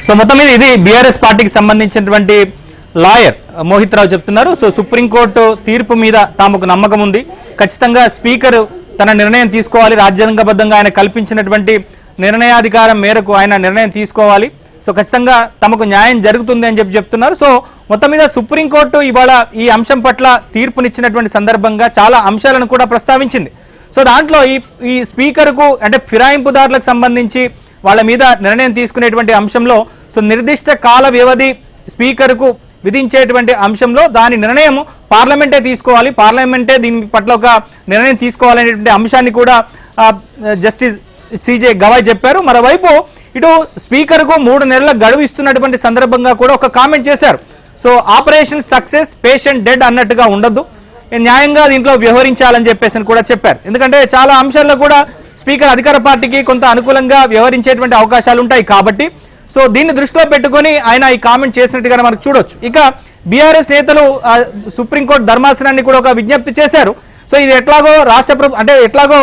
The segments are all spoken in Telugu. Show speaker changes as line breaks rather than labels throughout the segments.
సో మొత్తం మీద ఇది బీఆర్ఎస్ పార్టీకి సంబంధించినటువంటి లాయర్ మోహిత్ రావు చెప్తున్నారు. సో సుప్రీంకోర్టు తీర్పు మీద తమకు నమ్మకం ఉంది, ఖచ్చితంగా స్పీకర్ తన నిర్ణయం తీసుకోవాలి, రాజ్యాంగబద్ధంగా ఆయన కల్పించినటువంటి నిర్ణయాధికారం మేరకు ఆయన నిర్ణయం తీసుకోవాలి, సో ఖచ్చితంగా తమకు న్యాయం జరుగుతుంది అని చెప్తున్నారు. సో మొత్తం మీద సుప్రీంకోర్టు ఇవాళ ఈ అంశం పట్ల తీర్పునిచ్చినటువంటి సందర్భంగా చాలా అంశాలను కూడా ప్రస్తావించింది. సో దాంట్లో ఈ స్పీకర్కు అంటే ఫిరాయింపుదారులకు సంబంధించి వాళ్ళ మీద నిర్ణయం తీసుకునేటువంటి అంశంలో సో నిర్దిష్ట కాల వ్యవధి స్పీకర్కు విధించేటువంటి అంశంలో దాని నిర్ణయం పార్లమెంటే తీసుకోవాలి, పార్లమెంటే దీని పట్ల ఒక నిర్ణయం తీసుకోవాలనేటువంటి అంశాన్ని కూడా జస్టిస్ సిజే గవాయ్ చెప్పారు. మరోవైపు ఇటు స్పీకర్కు 3 నెలల గడువు ఇస్తున్నటువంటి సందర్భంగా కూడా ఒక కామెంట్ చేశారు. So operation success patient dead అన్నట్టుగా ఉండొద్దు, న్యాయంగా దీంట్లో వ్యవహరించాలని చెప్పేసి కూడా చెప్పారు. ఎందుకంటే చాలా అంశాల్లో కూడా స్పీకర్ అధికార పార్టీకి కొంత అనుకూలంగా వ్యవహరించేటువంటి అవకాశాలు ఉంటాయి కాబట్టి సో దీన్ని దృష్టిలో పెట్టుకొని ఆయన ఈ కామెంట్ చేసినట్టుగా మనకు చూడొచ్చు. ఇక బీఆర్ఎస్ నేతలు సుప్రీంకోర్టు ధర్మాసనాన్ని కూడా ఒక విజ్ఞప్తి చేశారు. సో ఇది ఎట్లాగో రాష్ట్ర ప్రభుత్వం అంటే ఎట్లాగో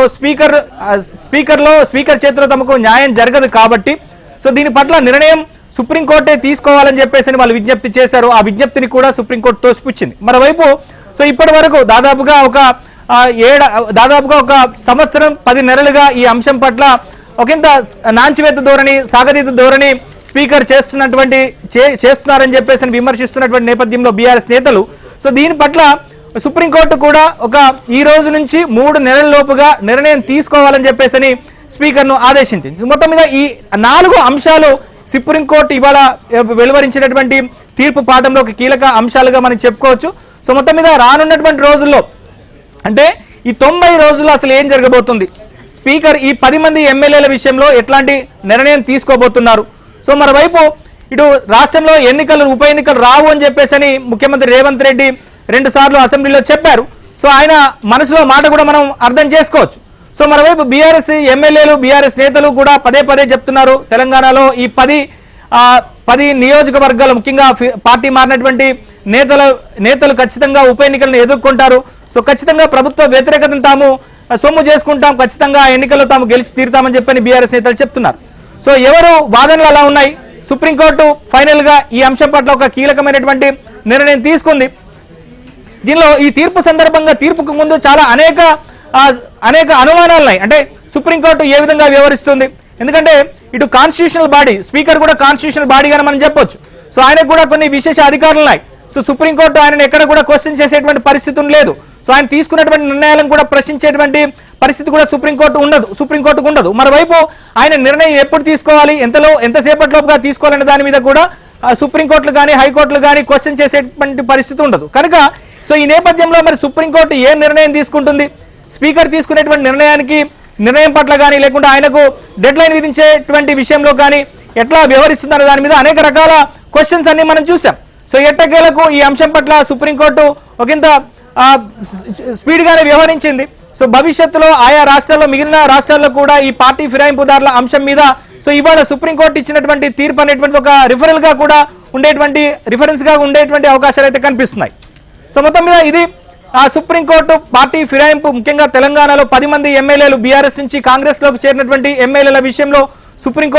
స్పీకర్ చేతిలో తమకు న్యాయం జరగదు కాబట్టి సో దీని పట్ల నిర్ణయం సుప్రీంకోర్టే తీసుకోవాలని చెప్పేసి వాళ్ళు విజ్ఞప్తి చేశారు. ఆ విజ్ఞప్తిని కూడా సుప్రీంకోర్టు తోసిపుచ్చింది. మరోవైపు సో ఇప్పటి వరకు దాదాపుగా ఒక సంవత్సరం 10 నెలలుగా ఈ అంశం పట్ల ఒకంత నాంచివేత ధోరణి, సాగతీత ధోరణి స్పీకర్ చేస్తున్నారని చెప్పేసి విమర్శిస్తున్నటువంటి నేపథ్యంలో బీఆర్ఎస్ నేతలు సో దీని పట్ల సుప్రీంకోర్టు కూడా ఈ రోజు నుంచి 3 నెలల లోపుగా నిర్ణయం తీసుకోవాలని చెప్పేసి స్పీకర్ను ఆదేశించింది. మొత్తం మీద ఈ 4 అంశాలు సుప్రీంకోర్టు ఇవాళ వెలువరించినటువంటి తీర్పు పాఠంలో ఒక కీలక అంశాలుగా మనం చెప్పుకోవచ్చు. సో మొత్తం మీద రానున్నటువంటి రోజుల్లో అంటే ఈ 90 రోజుల్లో అసలు ఏం జరగబోతుంది, స్పీకర్ ఈ 10 మంది ఎమ్మెల్యేల విషయంలో ఎట్లాంటి నిర్ణయం తీసుకోబోతున్నారు. సో మరోవైపు ఇటు రాష్ట్రంలో ఉప ఎన్నికలు రావు అని చెప్పేసి ముఖ్యమంత్రి రేవంత్ రెడ్డి 2 సార్లు అసెంబ్లీలో చెప్పారు. సో ఆయన మనసులో మాట కూడా మనం అర్థం చేసుకోవచ్చు. సో మరోవైపు బీఆర్ఎస్ ఎమ్మెల్యేలు బీఆర్ఎస్ నేతలు కూడా పదే చెప్తున్నారు, తెలంగాణలో ఈ 10 నియోజకవర్గాలు ముఖ్యంగా పార్టీ మారినటువంటి నేతలు ఖచ్చితంగా ఉప ఎన్నికలను ఎదుర్కొంటారు. సో ఖచ్చితంగా ప్రభుత్వ వ్యతిరేకతను తాము సొమ్ము చేసుకుంటాం, ఖచ్చితంగా ఎన్నికల్లో తాము గెలిచి తీరుతామని చెప్పని బీఆర్ఎస్ నేతలు చెప్తున్నారు. సో ఎవరు వాదనలు అలా ఉన్నాయి, సుప్రీంకోర్టు ఫైనల్ గా ఈ అంశం పట్ల ఒక కీలకమైనటువంటి నిర్ణయం తీసుకుంది. దీనిలో ఈ తీర్పు సందర్భంగా తీర్పుకు ముందు చాలా అనేక అనుమానాలు ఉన్నాయి. అంటే సుప్రీంకోర్టు ఏ విధంగా వ్యవహరిస్తుంది, ఎందుకంటే ఇటు కాన్స్టిట్యూషనల్ బాడీ, స్పీకర్ కూడా కాన్స్టిట్యూషనల్ బాడీగానే మనం చెప్పొచ్చు. సో ఆయనకు కూడా కొన్ని విశేష అధికారులు ఉన్నాయి. సో సుప్రీంకోర్టు ఆయనను ఎక్కడ కూడా క్వశ్చన్ చేసేటువంటి పరిస్థితి లేదు. సో ఆయన తీసుకున్నటువంటి నిర్ణయాలను కూడా ప్రశ్నించేటువంటి పరిస్థితి కూడా సుప్రీంకోర్టుకు ఉండదు. మరోవైపు ఆయన నిర్ణయం ఎప్పుడు తీసుకోవాలి, ఎంతసేపట్లోపుగా తీసుకోవాలనే దాని మీద కూడా సుప్రీంకోర్టులు కానీ హైకోర్టులు కానీ క్వశ్చన్ చేసేటువంటి పరిస్థితి ఉండదు. కనుక సో ఈ నేపథ్యంలో మరి సుప్రీంకోర్టు ఏ నిర్ణయం తీసుకుంటుంది, స్పీకర్ తీసుకునేటువంటి నిర్ణయం పట్ల కానీ లేకుంటే ఆయనకు డెడ్ లైన్ విధించేటువంటి విషయంలో కానీ ఎట్లా వ్యవహరిస్తున్నారో దాని మీద అనేక రకాల క్వశ్చన్స్ అన్ని మనం చూసాం. సో ఎట్టకేలకు ఈ అంశం పట్ల సుప్రీంకోర్టు ఒకంత స్పీడ్గానే వ్యవహరించింది. సో భవిష్యత్తులో ఆయా రాష్ట్రాల్లో మిగిలిన రాష్ట్రాల్లో కూడా ఈ పార్టీ ఫిరాయింపుదారుల అంశం మీద సో ఇవాళ సుప్రీంకోర్టు ఇచ్చినటువంటి తీర్పు అనేటువంటి ఒక రిఫరెన్స్ గా ఉండేటువంటి అవకాశాలు అయితే కనిపిస్తున్నాయి. సో మొత్తం మీద ఇది సుప్రీంకోర్టు పార్టీ ఫిరాయింపు ముఖ్యంగా తెలంగాణలో 10 మంది ఎమ్మెల్యేలు బీఆర్ఎస్ నుంచి కాంగ్రెస్ లోకి చేరినటువంటి ఎమ్మెల్యేల విషయంలో సుప్రీంకోర్టు